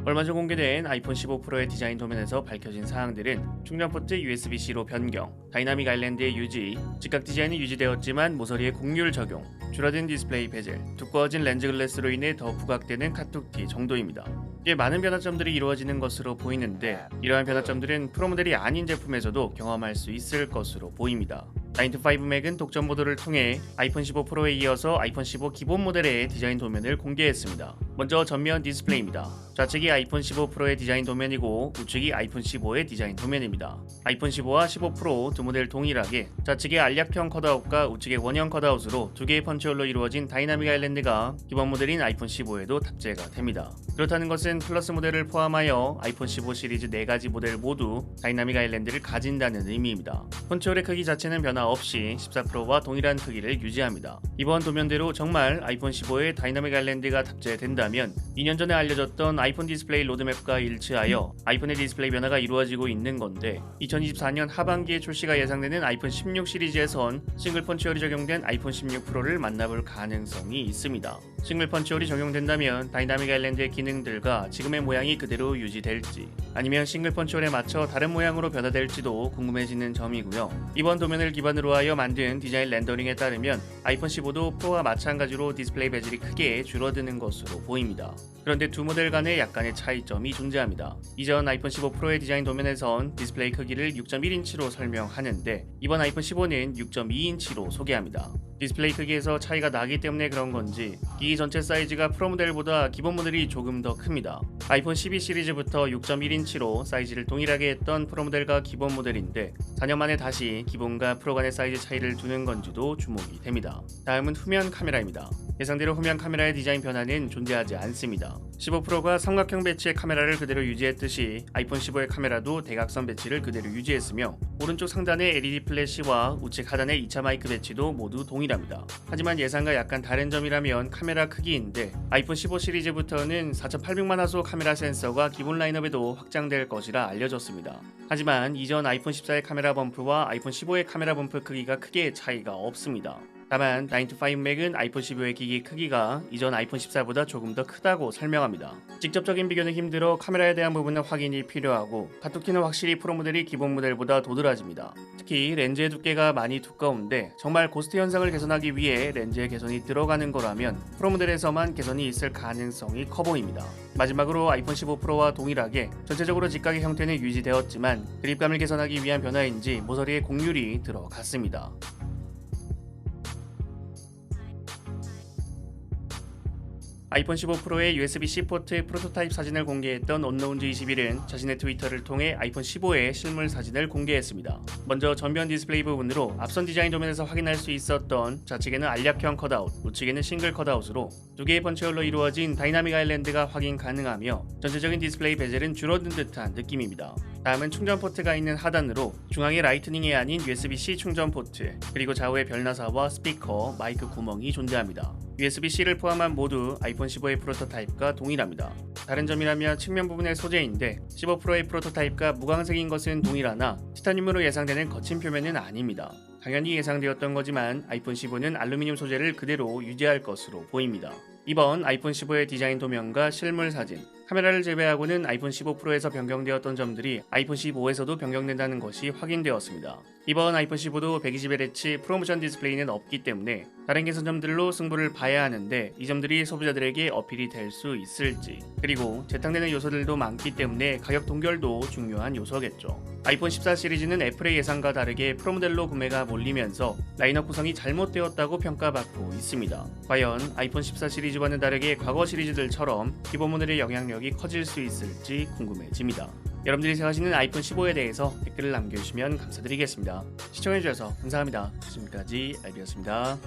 얼마 전 공개된 아이폰 15 프로의 디자인 도면에서 밝혀진 사항들은 충전 포트 USB-C로 변경, 다이나믹 아일랜드의 유지, 직각 디자인은 유지되었지만 모서리에 곡률 적용, 줄어든 디스플레이 베젤, 두꺼워진 렌즈 글래스로 인해 더 부각되는 카툭티 정도입니다. 꽤 많은 변화점들이 이루어지는 것으로 보이는데 이러한 변화점들은 프로 모델이 아닌 제품에서도 경험할 수 있을 것으로 보입니다. 9to5Mac은 독점 보도를 통해 아이폰 15 프로에 이어서 아이폰 15 기본 모델의 디자인 도면을 공개했습니다. 먼저 전면 디스플레이입니다. 좌측이 아이폰 15 프로의 디자인 도면이고 우측이 아이폰 15의 디자인 도면입니다. 아이폰 15와 15 프로 두 모델 동일하게 좌측의 알약형 컷아웃과 우측의 원형 컷아웃으로 두 개의 펀치홀로 이루어진 다이나믹 아일랜드가 기본 모델인 아이폰 15에도 탑재가 됩니다. 그렇다는 것은 플러스 모델을 포함하여 아이폰 15 시리즈 4가지 모델 모두 다이나믹 아일랜드를 가진다는 의미입니다. 펀치홀의 크기 자체는 변화 없이 14 프로와 동일한 크기를 유지합니다. 이번 도면대로 정말 아이폰 15에 다이나믹 아일랜드가 탑재된다면 2년 전에 알려졌던 아이폰 디스플레이 로드맵과 일치하여 아이폰의 디스플레이 변화가 이루어지고 있는 건데 2024년 하반기에 출시가 예상되는 아이폰 16 시리즈에선 싱글 펀치홀이 적용된 아이폰 16 프로를 만나볼 가능성이 있습니다. 싱글 펀치홀이 적용된다면 다이나믹 아일랜드의 기능들과 지금의 모양이 그대로 유지될지 아니면 싱글 펀치홀에 맞춰 다른 모양으로 변화될지도 궁금해지는 점이고요. 이번 도면을 기반으로 하여 만든 디자인 렌더링에 따르면 아이폰 15도 프로와 마찬가지로 디스플레이 베젤이 크게 줄어드는 것으로 보입니다. 그런데 두 모델 간에 약간의 차이점이 존재합니다. 이전 아이폰 15 프로의 디자인 도면에선 디스플레이 크기를 6.1인치로 설명하는데 이번 아이폰 15는 6.2인치로 소개합니다. 디스플레이 크기에서 차이가 나기 때문에 그런 건지 기기 전체 사이즈가 프로 모델보다 기본 모델이 조금 더 큽니다. 아이폰 12 시리즈부터 6.1인치로 사이즈를 동일하게 했던 프로 모델과 기본 모델인데 4년 만에 다시 기본과 프로 간의 사이즈 차이를 두는 건지도 주목이 됩니다. 다음은 후면 카메라입니다. 예상대로 후면 카메라의 디자인 변화는 존재하지 않습니다. 15 프로가 삼각형 배치의 카메라를 그대로 유지했듯이 아이폰 15의 카메라도 대각선 배치를 그대로 유지했으며 오른쪽 상단의 LED 플래시와 우측 하단의 2차 마이크 배치도 모두 동일합니다. 하지만 예상과 약간 다른 점이라면 카메라 크기인데 아이폰 15 시리즈부터는 4800만 화소 카메라 센서가 기본 라인업에도 확장될 것이라 알려졌습니다. 하지만 이전 아이폰 14의 카메라 범프와 아이폰 15의 카메라 범프 크기가 크게 차이가 없습니다. 다만 9to5Mac은 아이폰 15의 기기 크기가 이전 아이폰 14보다 조금 더 크다고 설명합니다. 직접적인 비교는 힘들어 카메라에 대한 부분은 확인이 필요하고 카툭티는 확실히 프로 모델이 기본 모델보다 도드라집니다. 특히 렌즈의 두께가 많이 두꺼운데 정말 고스트 현상을 개선하기 위해 렌즈의 개선이 들어가는 거라면 프로 모델에서만 개선이 있을 가능성이 커 보입니다. 마지막으로 아이폰 15 프로와 동일하게 전체적으로 직각의 형태는 유지되었지만 그립감을 개선하기 위한 변화인지 모서리에 곡률이 들어갔습니다. 아이폰 15 프로의 USB-C 포트 프로토타입 사진을 공개했던 언노운즈21은 자신의 트위터를 통해 아이폰 15의 실물 사진을 공개했습니다. 먼저 전면 디스플레이 부분으로 앞선 디자인 도면에서 확인할 수 있었던 좌측에는 알약형 컷아웃, 우측에는 싱글 컷아웃으로 두 개의 펀치홀로 이루어진 다이나믹 아일랜드가 확인 가능하며 전체적인 디스플레이 베젤은 줄어든 듯한 느낌입니다. 다음은 충전 포트가 있는 하단으로 중앙에 라이트닝이 아닌 USB-C 충전 포트, 그리고 좌우에 별나사와 스피커, 마이크 구멍이 존재합니다. USB-C를 포함한 모두 아이폰 15의 프로토타입과 동일합니다. 다른 점이라면 측면 부분의 소재인데 15 프로의 프로토타입과 무광색인 것은 동일하나 티타늄으로 예상되는 거친 표면은 아닙니다. 당연히 예상되었던 거지만 아이폰 15는 알루미늄 소재를 그대로 유지할 것으로 보입니다. 이번 아이폰 15의 디자인 도면과 실물 사진, 카메라를 제외하고는 아이폰 15 프로에서 변경되었던 점들이 아이폰 15에서도 변경된다는 것이 확인되었습니다. 이번 아이폰 15도 120Hz 프로모션 디스플레이는 없기 때문에 다른 개선점들로 승부를 봐야 하는데 이 점들이 소비자들에게 어필이 될 수 있을지, 그리고 재탕되는 요소들도 많기 때문에 가격 동결도 중요한 요소겠죠. 아이폰 14 시리즈는 애플의 예상과 다르게 프로 모델로 구매가 몰리면서 라인업 구성이 잘못되었다고 평가받고 있습니다. 과연 아이폰 14 시리즈와는 다르게 과거 시리즈들처럼 기본 모델의 영향력이 커질 수 있을지 궁금해집니다. 여러분들이 생각하시는 아이폰 15에 대해서 댓글을 남겨주시면 감사드리겠습니다. 시청해주셔서 감사합니다. 지금까지 알비였습니다.